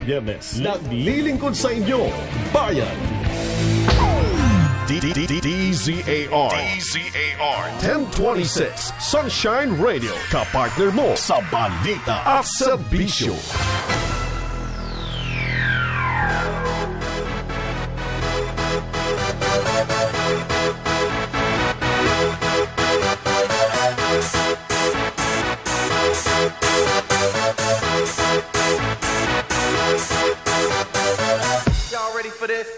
Biyernes, naglilingkod sa inyo, Bayan. DZAR 1026 Sunshine Radio, kapartner mo sa balita at sa bisyo. Y'all ready for this?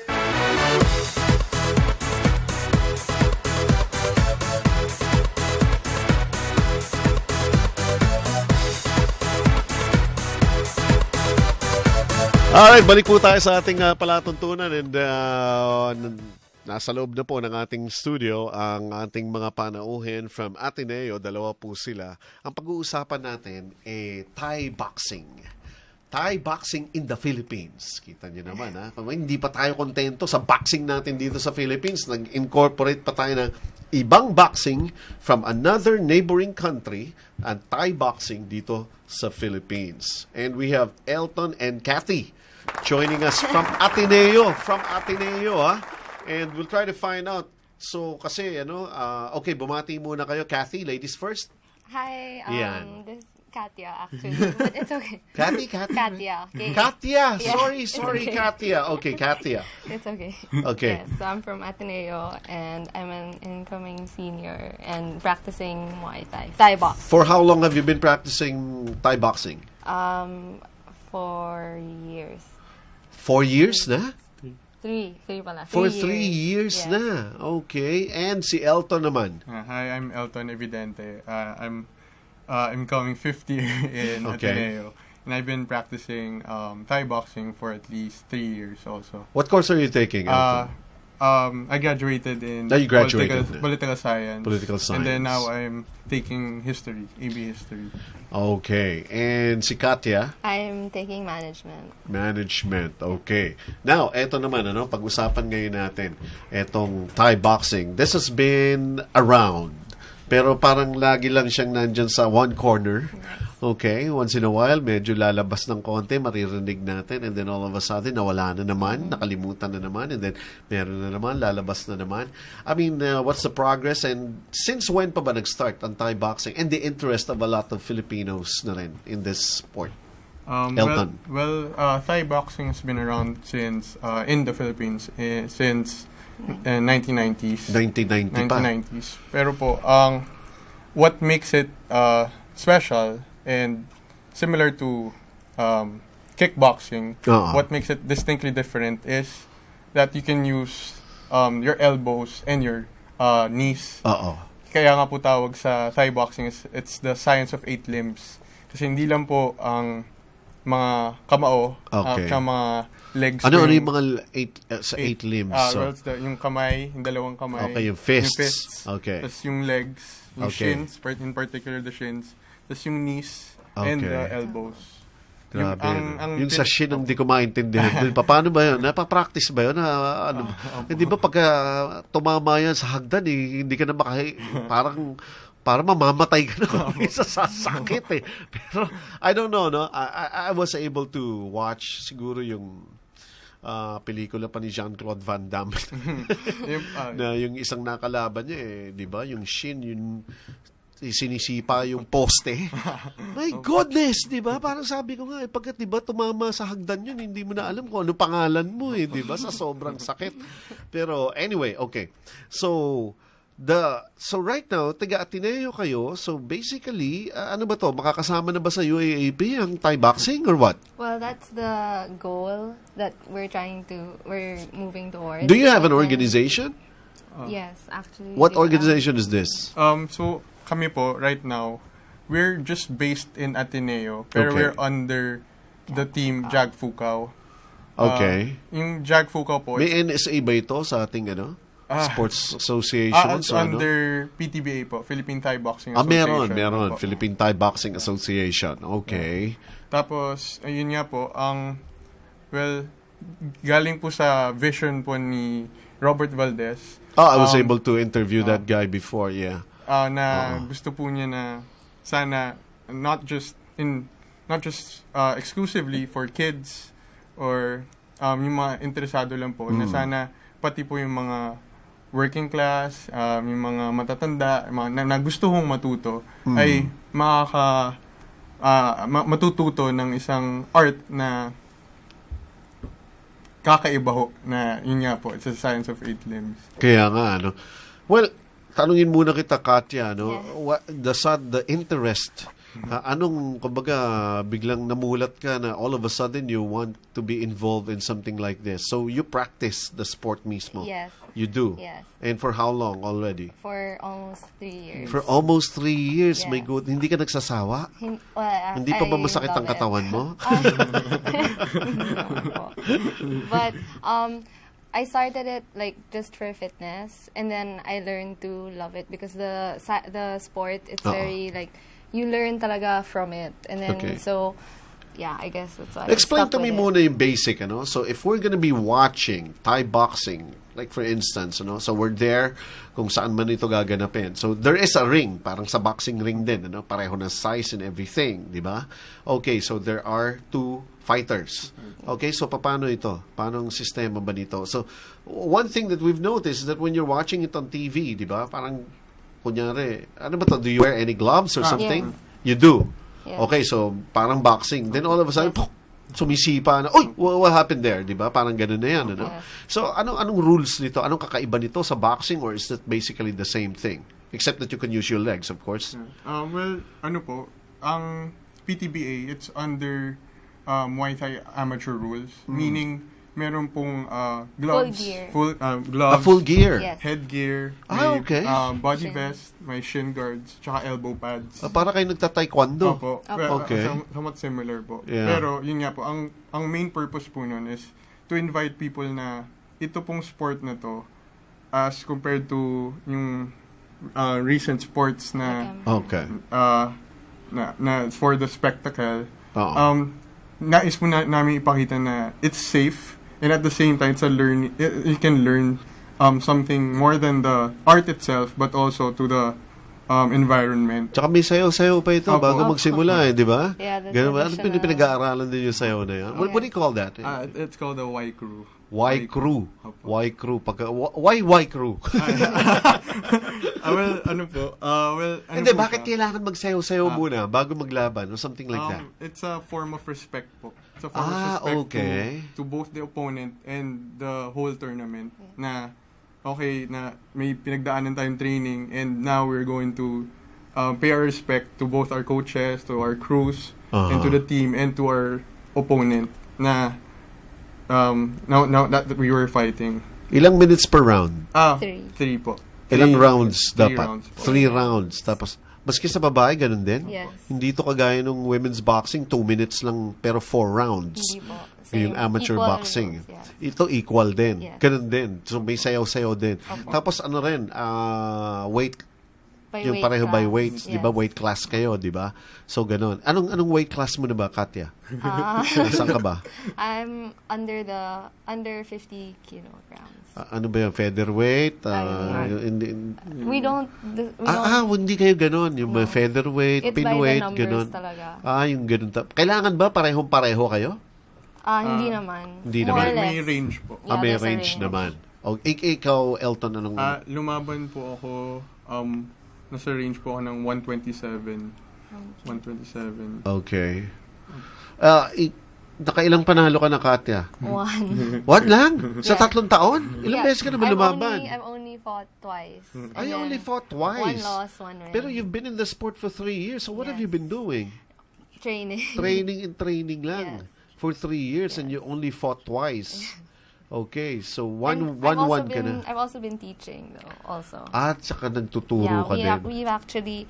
Alright, balik po tayo sa ating palatuntunan and nasa loob na po ng ating studio ang ating mga panauhin from Ateneo, dalawa po sila. Ang pag-uusapan natin Thai boxing. Thai boxing in the Philippines. Kita nyo naman, ha? Kung hindi pa tayo kontento sa boxing natin dito sa Philippines, nag-incorporate pa tayo ng ibang boxing from another neighboring country and Thai boxing dito sa Philippines. And we have Elton and Kathy joining us from Ateneo. Ha? And we'll try to find out. So, kasi, okay, bumati muna kayo. Kathy, ladies first. Hi, Yan. this is Katya, actually, but it's okay. Kathy? Katya. Okay. Katya! Yeah, Sorry, it's okay. Katya. Okay, Katya. It's okay. Okay. Yes, so I'm from Ateneo, and I'm an incoming senior and practicing Muay Thai. Thai box. For how long have you been practicing Thai boxing? 4 years. 4 years na? Three pala. For 3 years Yes. na. Okay. And si Elton naman. Hi, I'm Elton Evidente. I'm coming 5th year in Okay. Ateneo. And I've been practicing Thai boxing for at least 3 years also. What course are you taking, Elton? I graduated in You graduated na. political science. Political And then science. now I'm taking history, AB history. Okay. And si Katya? I'm taking management. Management. Okay. Now, eto naman, pag-usapan ngayon natin, etong Thai boxing. This has been around. Pero parang lagi lang siyang nandyan sa one corner. Okay, once in a while, medyo lalabas ng konti, maririnig natin, and then all of a sudden, nawala na naman, nakalimutan na naman, and then meron na naman, lalabas na naman. I mean, what's the progress, and since when pa ba nag-start ang Thai boxing, and the interest of a lot of Filipinos na rin in this sport? Elton. Thai boxing has been around since in the Philippines since 1990s. 1990 pa. 1990s. Pero po, what makes it special and similar to kickboxing, what makes it distinctly different is that you can use your elbows and your knees. Kaya nga po tawag sa Thai boxing is it's the science of 8 limbs. Kasi hindi lang po ang mga kamao at mga legs. Ano yung mga 8 limbs? Yung kamay, yung dalawang kamay. Okay, yung fists. Yung fists. Okay. Tapos yung legs, yung shins, in particular the shins. Tapos yung knees and the elbows. Grabe. Yung sa shin, hindi ko maintindihan. Paano ba yun? Napapractice ba yun? Hindi ba pagka tumama yan sa hagdan, hindi ka na parang mamamatay ka na sa sasakit eh. Pero, I don't know, no? I was able to watch siguro yung pelikula pa ni Jean-Claude Van Damme. Na yung isang nakalaban niya di ba? Yung shin, yung sinisipa yung poste. My goodness, di ba? Parang sabi ko nga, pagkat di ba tumama sa hagdan yun, hindi mo na alam kung ano pangalan mo di ba? Sa sobrang sakit. Pero anyway, okay. So right now, taga Ateneo kayo. So basically, ano ba to? Makakasama na ba sa UAAP ang Thai boxing or what? Well, that's the goal that we're moving towards. Do you have an organization? Yes, actually. What organization is this? So, kami po, right now, we're just based in Ateneo, pero we're under the team Jag Fukao. Okay. Yung Jag Fukao po, may NSA ba ito sa ating sports association? It's under PTBA po, Philippine Thai Boxing Association. Meron. Philippine Thai Boxing Association. Okay. Tapos, ayun nga po, galing po sa vision po ni Robert Valdez. I was able to interview that guy before, yeah. Na gusto po niya na sana not just exclusively for kids or yung mga interesado lang po na sana pati po yung mga working class, yung mga matatanda, na gusto hong matuto ay matututo ng isang art na kakaiba ho, na yun nga po, it's a science of 8 limbs. Kaya nga, ano. Well, tanungin muna kita, Katya, no? Yes. The interest, anong, kumbaga, biglang namulat ka na all of a sudden you want to be involved in something like this. So, you practice the sport mismo. Yes. You do? Yes. And for how long already? For almost 3 years. For almost 3 years, Yeah. my God. Hindi ka nagsasawa? Hindi pa I ba masakit ang love it. katawan mo? But I started it like just for fitness, and then I learned to love it because the sport, it's very like you learn talaga from it, and then so yeah, I guess that's why. Explain I to stuck me with muna yung basic, ano? So, if we're gonna be watching Thai boxing, like for instance, ano? So, we're there kung saan man ito gaganapin. So, there is a ring, parang sa boxing ring din, ano? Pareho na size and everything, di ba? Okay, so there are 2 fighters. Okay, so paano ito? Paano ang sistema ba nito? So, one thing that we've noticed is that when you're watching it on TV, di ba? Parang, kunyari, ano ba to? Do you wear any gloves or something? You do. Yes. Okay, so parang boxing. Then all of a sudden, sumisipa na, uy, what happened there? Di ba? Parang ganun na yan. Ano? Yes. So, anong rules nito? Anong kakaiba nito sa boxing, or is that basically the same thing? Except that you can use your legs, of course. Well, ano po, ang PTBA, it's under Muay Thai amateur rules, meaning meron pong gloves, gloves, Full gear. Yes. headgear, Ah, may okay. body Shin. vest, may shin guards, tsaka elbow pads. Para kayo nagta-taekwondo. Opo. Okay. Somewhat similar po. Yeah. Pero yun nga po, ang main purpose po nun is to invite people na ito pong sport na to, as compared to yung recent sports na Okay. na for the spectacle, Oo. nais po namin ipakita na it's safe, and at the same time, it's a you can learn something more than the art itself, but also to the environment. Tsaka may sayaw-sayaw pa ito Opo. bago magsimula, di ba? Yeah, the Ganun ba? Ano traditional- pinag-aaralan din yung sayaw na yan? What do you call that? It's called the Y Crew. Y crew. Opo. Y crew. Why Y crew? Well, ano po? Hindi, po bakit siya? kailangan magsayaw-sayaw muna bago maglaban or something like that? It's a form of respect po. It's a form of Ah, respect okay. to both the opponent and the whole tournament. Na, okay, na may pinagdaanan tayong training, and now we're going to pay our respect to both our coaches, to our crews, and to the team, and to our opponent. Na, now that we were fighting. Ilang minutes per round? 3 po. Ilang Three- rounds three dapat? rounds po. 3 rounds. Tapos, maski sa babae, ganun din? Yes. Hindi to kagaya ng women's boxing, 2 minutes lang, pero 4 rounds. Hindi po. Yung amateur Equal boxing. rules, yeah. Ito equal din. Yeah. Ganun din. So, may sayaw-sayaw din. Opo. Tapos, ano rin, weight, By yung weight pareho by class. weights, di ba? Yes. Weight class kayo, di ba? So, ganun. Anong weight class mo na ba, Katya? Saan ka ba? I'm under 50 kilograms. Ano ba yan? Featherweight? We don't Hindi kayo ganun. Yung No. featherweight, It's by the pinweight, numbers ganun. talaga. Yung ganun. Kailangan ba parehong-pareho kayo? Hindi naman. Hindi More naman. or less. May range po. Yeah, May there's a range naman. Ikaw, Elton, anong... Lumaban po ako, nasa range po ako ng 127. 127. Okay. Nakailang panalo ka na, Katya? 1. One lang? Sa Yeah. 3 taon? Ilang Yeah. beses ka naman lumaban? I've only fought twice. And I only then fought twice. 1 loss, 1 win. Pero you've been in the sport for 3 years. So what have you Yes. been doing? Training. Training and training lang. Yes. For 3 years and you only fought twice. Okay, so And 1-1 ka na. I've also been teaching though, also. At saka nagtuturo Yeah, ka din. we've actually,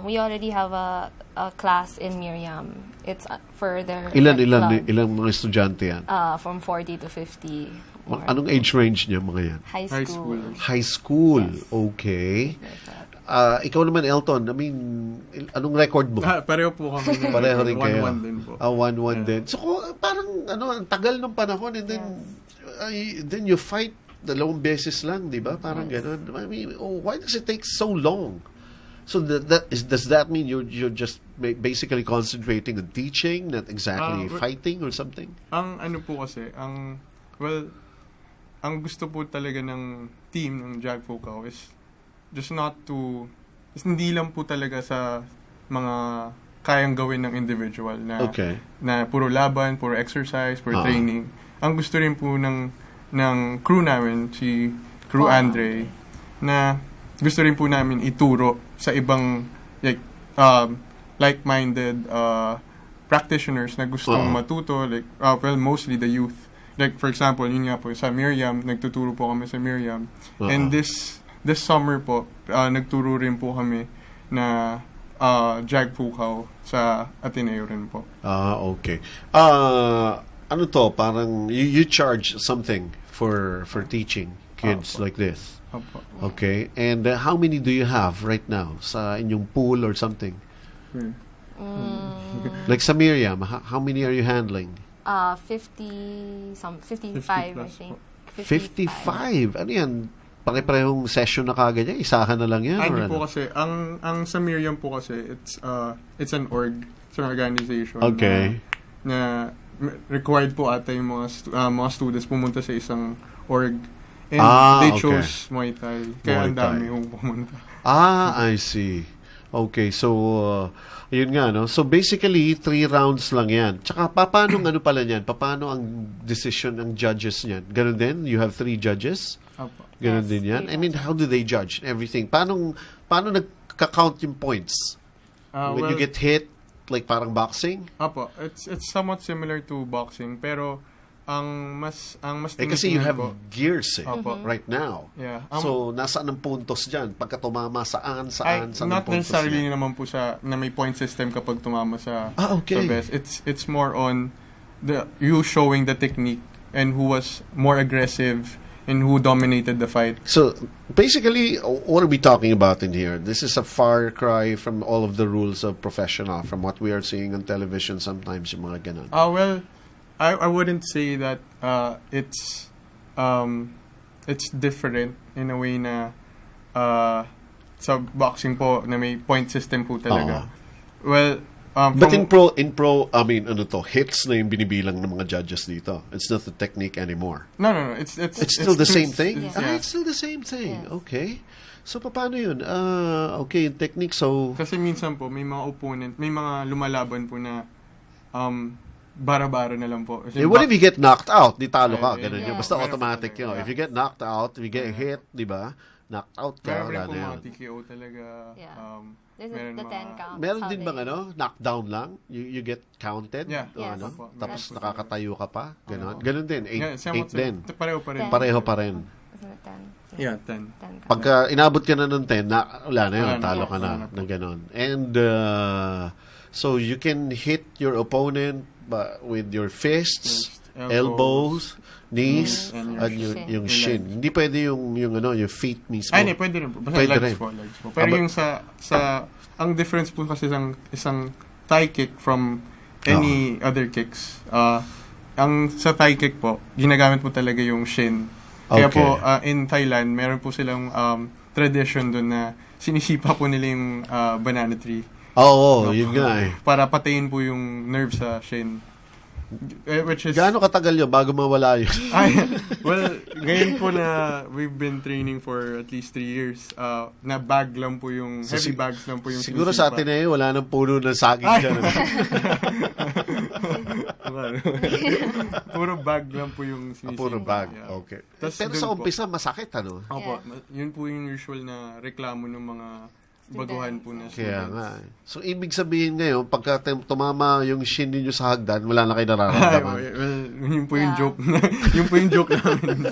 we already have a class in Miriam. It's for their Ilan mga estudyante yan? from 40 to 50. more. Anong age range niya mga yan? High High school. schoolers. High school. Yes. Okay. Like that. Ikaw naman, Elton, I mean, anong record mo? Pareho po kami. Pareho rin kayo. 1-1 din po. 1-1 Yeah. din. So, parang, ang tagal ng panahon and then you fight 2 beses lang, di ba? Parang ganun. I mean, why does it take so long? So does that mean you're just basically concentrating on teaching, not exactly fighting or something? Ang ano po kasi, ang gusto po talaga ng team ng Jag Fukaw is just not to, is hindi lang po talaga sa mga kayang gawin ng individual na puro laban, puro exercise, puro training. Ang gusto rin po ng crew namin, si Crew Andre, na gusto rin po namin ituro sa ibang like-minded practitioners na gustong matuto, mostly the youth. Like for example, yun nga po sa Miriam, nagtuturo po kami sa Miriam. And this summer po, nagturo rin po kami na Jag Fukaw sa Ateneo rin po. Okay. Ano to, parang you charge something for teaching kids like this. Okay. And how many do you have right now sa inyong pool or something? Like sa Miriam, how many are you handling? 55, I think. 55? Ano yan? Pare-parehong session na kagad yan? Isahan na lang yan? Ano po kasi, ang sa Miriam po kasi, it's an org, it's an organization. Okay. Na required po ata yung mga students pumunta sa isang org. And they chose Muay Thai. Kaya ang dami yung pumunta. I see. Okay, so yun nga, no? So basically 3 rounds lang yan. Tsaka paano ano pala niyan? Paano ang decision ng judges niyan? Ganun din? You have 3 judges? Ganun din yan? I mean, how do they judge everything? Paano nagka-count yung points? When you get hit, like parang boxing? It's somewhat similar to boxing, pero ang mas kasi you have gears right now. Yeah. So nasaan ang puntos diyan pagka tumama saan not ang puntos necessarily niya? Naman po na may point system kapag tumama sa okay. sa best. It's more on you showing the technique and who was more aggressive and who dominated the fight. So basically, what are we talking about in here? This is a far cry from all of the rules of professional, from what we are seeing on television sometimes, yung mga ganun. Well, I wouldn't say that it's different in a way na sa boxing po na may point system po talaga. Well, but in pro, I mean, hits na yung binibilang ng mga judges dito. It's not the technique anymore. No. It's still the same thing? Yeah. It's still the same thing. Yeah. Okay. So, paano yun? Okay, yung technique, so... Kasi minsan po, may mga opponent, may mga lumalaban po na bara-bara na lang po. What if you get knocked out? Di talo ka, ganun yun. Basta automatic yun. If you get knocked out, if you get hit, di ba? Knocked out ka, wala na yun. Mga TKO talaga. There's the 10 count. Meron din bang knockdown lang? You get counted? Yeah. Yes. Tapos nakakatayo ka pa? Ganun din. 8 din. Pareho pa rin. Pareho pa rin. Isn't it 10? Yeah, 10. Pagka inabot ka na ng 10, wala na yun. Talo ka na. Na ganun. And so you can hit your opponent with your fists, elbows, knees, and yung shin. Hindi pwede yung feet mismo. Ay, pwede rin po. Basta legs po. Pero yung sa ang difference po kasi isang Thai kick from any other kicks. Ang sa Thai kick po, ginagamit po talaga yung shin. Kaya po in Thailand, meron po silang tradition doon na sinisipa po nila yung banana tree. Yun nga eh. Para patayin po yung nerve sa shin. Which is... Gaano katagal yun bago mawala yun? Well, ngayon po na we've been training for at least 3 years. Na bag lang po yung... heavy bags lang po yung... Siguro sa atin wala nang puno ng saging dyan. Puro bag lang po yung sinisipa. Puro bag, okay. Pero sa umpisa, masakit, Opo, yun po yung usual na reklamo ng mga baguhan po na students. Kaya nga. So, ibig sabihin ngayon, pagka tumama yung shin ninyo sa hagdan, wala na kayo nararamdaman. Yun po yung joke na, yun po yung joke namin.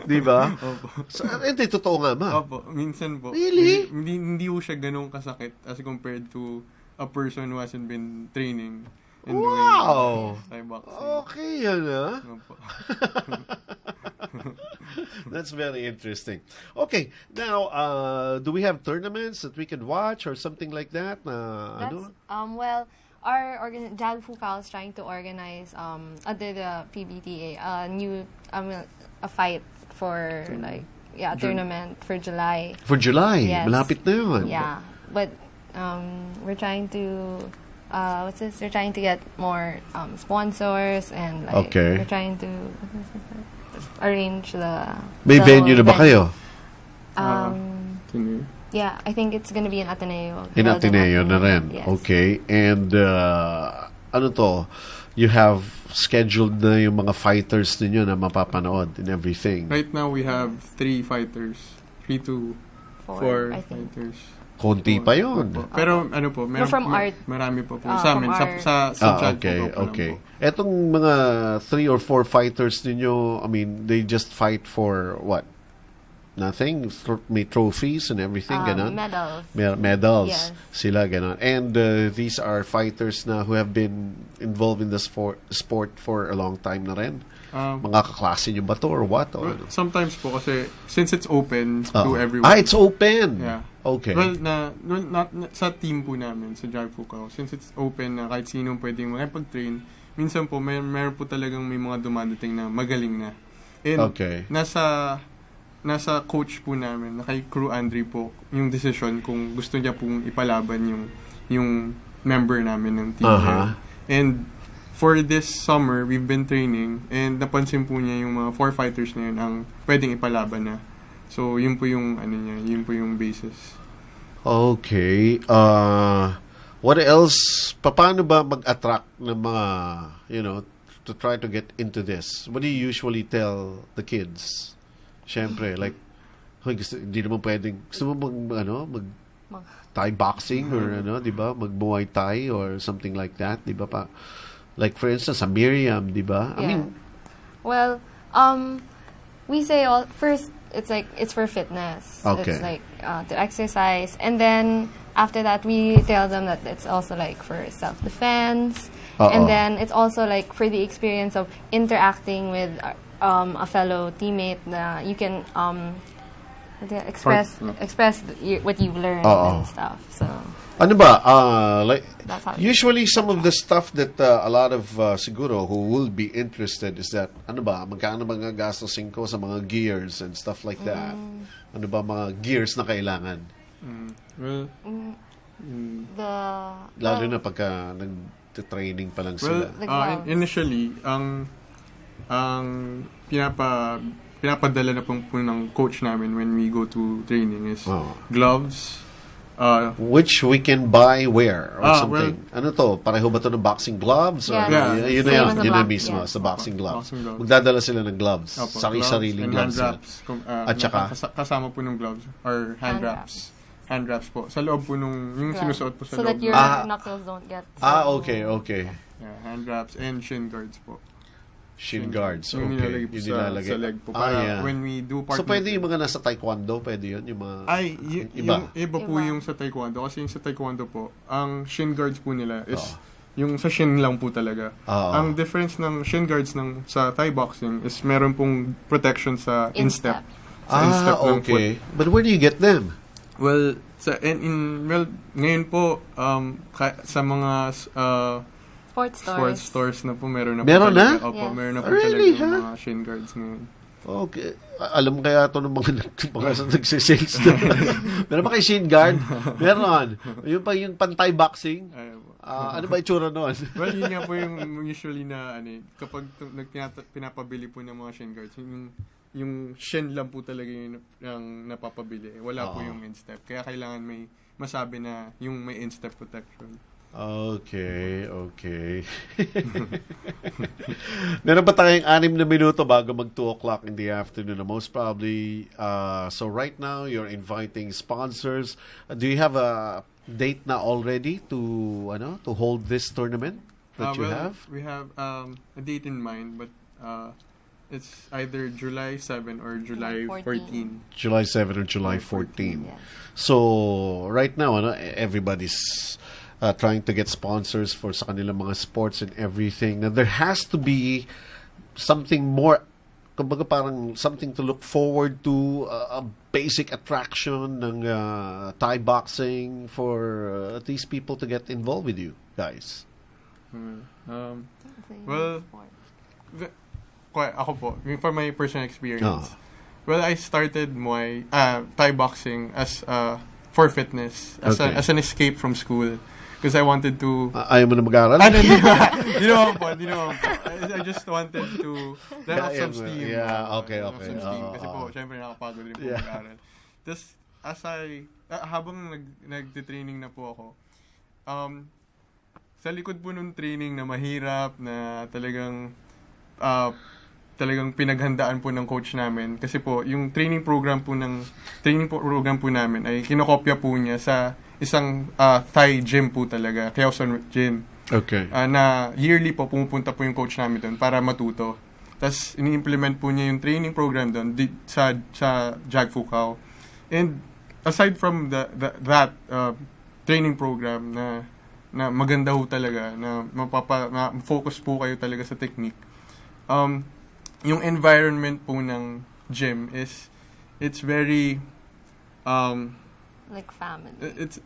Di ba? Opo. So, hindi, totoo nga ba? Opo, minsan po. Really? Hindi po siya ganun kasakit as compared to a person who hasn't been training and wow! doing Thai boxing. Okay, yan Opo. That's very interesting. Okay, now, do we have tournaments that we can watch or something like that? Well, our Jag Fukaw is trying to organize under the PBTA a fight for like tournament for July. For July? Yes. Malapit na yun. Yeah. But we're trying to we're trying to get more sponsors, and like we're trying to arrange the May venue na ba kayo? Yeah, I think it's gonna be in Ateneo. In Ateneo na rin. Yes. Okay. And ano to? You have scheduled na yung mga fighters ninyo na mapapanood and everything. Right now, we have 3 fighters. 3 to 4 fighters. Konti pa yun. Pero ano po, from art. Marami pa po. Sa amin, sa okay. Etong mga 3 or 4 fighters ninyo, I mean, they just fight for what? Nothing? May trophies and everything, ganon? Medals. Medals. Yes. Sila, ganon. And these are fighters na who have been involved in the sport for a long time na rin. Mga kaklase nyo ba to or what? Or, sometimes po kasi since it's open to everyone. It's open? Yeah. Okay. Well, not sa team po namin, sa Jive Fukao, since it's open na kahit sino pwedeng makipag-train, minsan po meron po talagang may mga dumadating na magaling na. And nasa coach po namin, kay Crew Andre po, yung decision kung gusto niya pong ipalaban yung member namin ng team. And for this summer, we've been training, and napansin po niya yung mga 4 fighters na yun ang pwedeng ipalaban na. So, yun po yung yun po yung basis. Okay. What else? Paano ba mag-attract ng mga, to try to get into this? What do you usually tell the kids? Siyempre, like, hindi naman pwedeng, gusto mo mag Thai boxing or di ba? Mag-Muay Thai or something like that, di ba pa? Like, for instance, sa Miriam, di ba? Yeah. I mean, well, we say first, it's for fitness. Okay. It's like to exercise, and then after that, we tell them that it's also like for self-defense, and then it's also like for the experience of interacting with a fellow teammate na you can express what you've learned and stuff. So ano ba? Like usually some of the stuff that a lot of siguro who will be interested is that magkano mga gastusin ko sa mga gears and stuff like that. Ano ba mga gears na kailangan? Well, lalo na pagka nag-training pa lang sila. Initially, ang pinapadala na po ng coach namin when we go to training is gloves. Which we can buy where or something. Ano to? Pareho ba to ng boxing gloves? Yun na mismo, sa boxing gloves. Magdadala sila ng gloves. Sari-sariling gloves. At saka? Kasama po ng gloves or hand wraps. Hand wraps po. Sa loob po yung sinusuot po sa loob. So that your knuckles don't get... Okay. Yeah, hand wraps and shin guards po. Shin guards, okay. Yung nilalagay po sa leg po. Para when we do partner... So, pwede yung mga nasa taekwondo? Pwede yun? Yung mga... Iba po yung sa taekwondo. Kasi yung sa taekwondo po, ang shin guards po nila is yung sa shin lang po talaga. Ang difference ng shin guards sa Thai boxing is meron pong protection sa instep. Sa instep ng foot. But where do you get them? Well, ngayon po, sa mga... Sports stores na po, meron na po. Meron na? Opo, meron na po talaga yung mga shin guards ngayon. Okay. Alam kaya ito ng mga nagsisales na. Meron ba kayo shin guard? Meron. Yung pantay boxing? Ano ba itsura noon? Well, yun nga po yung usually na kapag pinapabili po ng mga shin guards, yung shin lang po talaga yung napapabili. Wala po yung instep. Kaya kailangan may masabi na yung may instep protection. Okay. Meron ba tayong 6 na minuto bago mag 2 o'clock in the afternoon? Most probably, so right now, you're inviting sponsors. Do you have a date na already to hold this tournament that you have? We have a date in mind, but it's either July 7 or July 14. July 7 or July 14. Yeah. So, right now, everybody's trying to get sponsors for sa kanilang mga sports and everything. Now, there has to be something more, kumbaga parang something to look forward to, a basic attraction ng Thai boxing for these people to get involved with you guys. Well, ako po, for my personal experience, Well, I started Thai boxing as for fitness, as an escape from school. Because I wanted to... ayaw mo na mag-aral? Hindi naman po. I just wanted to let off some steam. Yeah, okay. Some steam. Kasi po, syempre nakapagod rin po mag-aral. Tapos, habang nag-training na po ako, sa likod po nung training na mahirap, na talagang pinaghandaan po ng coach namin. Kasi po, yung training program po namin ay kinokopya po niya sa isang Thai gym po talaga, Kheosan Gym. Okay. Na yearly po, pumupunta po yung coach namin doon para matuto. Tapos, ini-implement po niya yung training program doon sa Jag Phu Khao. And, aside from that training program na maganda ho talaga, na focus po kayo talaga sa technique, yung environment po ng gym it's very like family. It's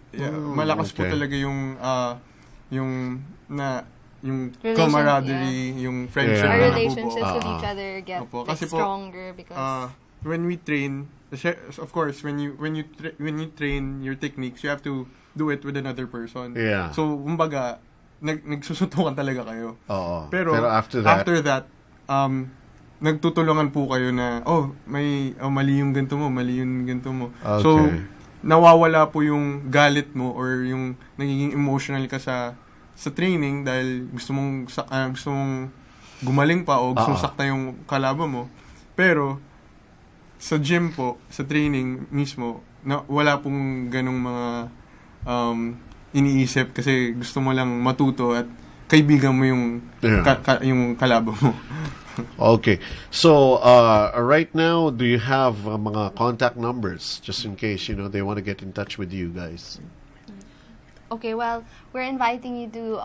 malakas po talaga yung camaraderie, yung friendship Our na relationships nabubuo. with each other get Kasi po, stronger because when we train, of course, when you train your techniques, you have to do it with another person. Yeah. So, kumbaga, nagsusuntukan talaga kayo. Oo. Pero after that, nagtutulungan po kayo na, mali yung ganito mo, mali yung ganito mo. Okay. So, nawawala po yung galit mo or yung nagiging emotional ka sa training dahil gusto mong gumaling pa o gusto mong sakta yung kalaban mo. Pero, sa gym po, sa training mismo, wala pong ganong mga iniisip kasi gusto mo lang matuto at kaibigan mo yung yung kalaban mo. Okay. So, right now, do you have mga contact numbers just in case, they want to get in touch with you guys? Okay, well, we're inviting you to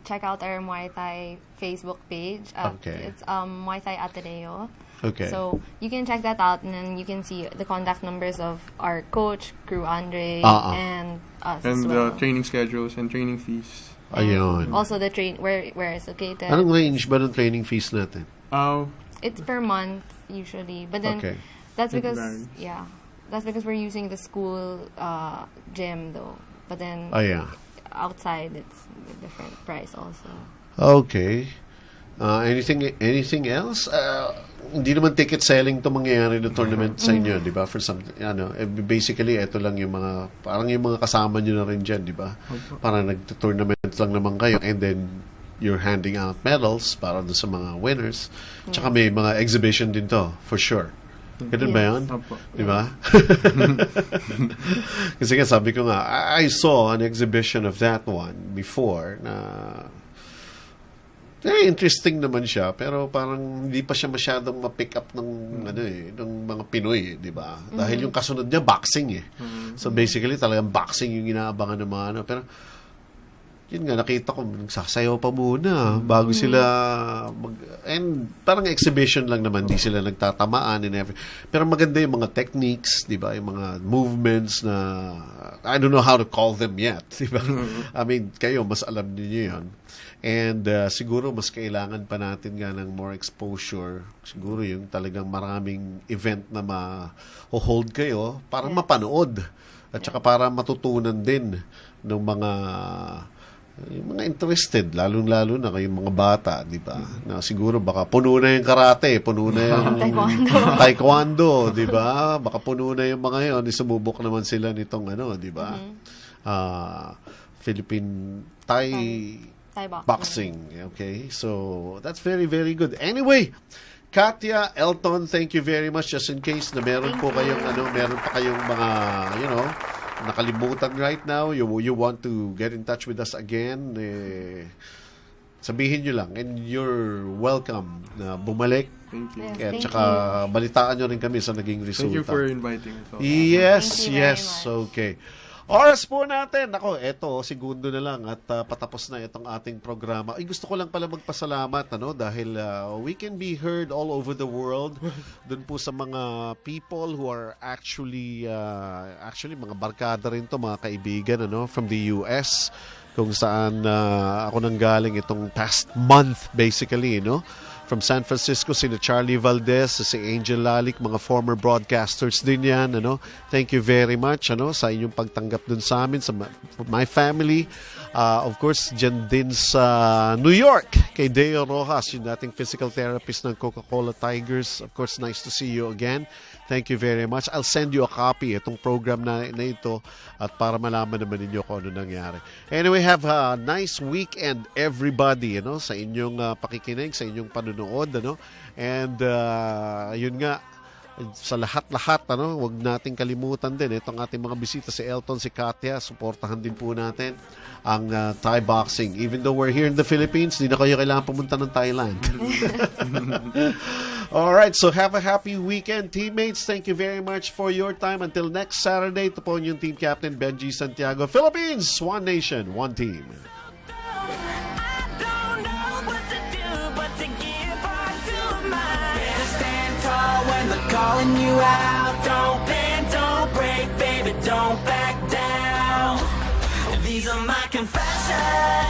check out our Muay Thai Facebook page. Okay. It's Muay Thai Ateneo. Okay. So you can check that out, and then you can see the contact numbers of our coach, Crew Andre, and us as And well. training schedules and training fees. Ayun. Also the where it's located. Anong range ba ng training fees natin? It's per month usually, but then Okay. that's It because varies. that's because we're using the school gym though. But then outside it's a different price also. Okay. Anything else? Hindi naman ticket selling to mangyayari ng tournament sa inyo, di ba? For some, basically, ito lang yung parang yung mga kasama nyo na rin dyan, di ba? Parang nag-tournament lang naman kayo and then you're handing out medals para doon sa mga winners. Tsaka may mga exhibition din to, for sure. Ganun ba yun? Di ba? Kasi nga sabi ko nga, I saw an exhibition of that one before na interesting naman siya, pero parang hindi pa siya masyadong ma-pick up ng ng mga Pinoy, di ba? Dahil yung kasunod niya boxing So basically talagang boxing yung inaabangan ng mga pero yun nga, nakita ko nagsasayaw pa muna bago sila and parang exhibition lang naman, di sila nagtatamaan and everything. Pero maganda yung mga techniques, di ba? Yung mga movements na I don't know how to call them yet, di ba? I mean, kayo mas alam niyo yun. And siguro mas kailangan pa natin nga ng more exposure. Siguro yung talagang maraming event na ma-hold kayo para mapanood. At saka para matutunan din ng mga interested, lalong-lalo na kayong mga bata, di ba? Na siguro baka puno na yung karate, puno na yung taekwondo, di ba? Baka puno na yung mga yun, sumubok naman sila nitong di ba? Philippine Thai boxing. Okay? So, that's very, very good. Anyway, Katya, Elton, thank you very much. Just in case na meron pa kayong mga, nakalimutan right now, you want to get in touch with us again, sabihin nyo lang. And you're welcome na bumalik. Thank you. Yes, At saka balitaan nyo rin kami sa naging resulta. Thank you for inviting us. Yes, Thank you very yes. much. Okay. Oras po natin. Ako, segundo na lang at patapos na itong ating programa. Ay, gusto ko lang pala magpasalamat dahil we can be heard all over the world. Doon po sa mga people who are actually mga barkada rin to, mga kaibigan from the US, kung saan ako nanggaling itong past month basically, from San Francisco, sina Charlie Valdez, si Angel Lalic, mga former broadcasters din yan. Thank you very much sa inyong pagtanggap dun sa amin, sa my family. Of course, dyan din sa New York, kay Deo Rojas, yung dating physical therapist ng Coca-Cola Tigers. Of course, nice to see you again. Thank you very much. I'll send you a copy itong program na ito at para malaman naman ninyo kung ano nangyari. Anyway, have a nice weekend everybody, sa inyong pakikinig, sa inyong panunood, And yun nga, sa lahat-lahat, huwag nating kalimutan din itong ating mga bisita, si Elton, si Katya, suportahan din po natin ang Thai boxing. Even though we're here in the Philippines, di na kayo kailangan pumunta ng Thailand. Alright, so have a happy weekend, teammates. Thank you very much for your time. Until next Saturday, ito po yung team captain, Benji Santiago. Philippines, one nation, one team. Calling you out, don't bend, don't break, baby, don't back down. These are my confessions.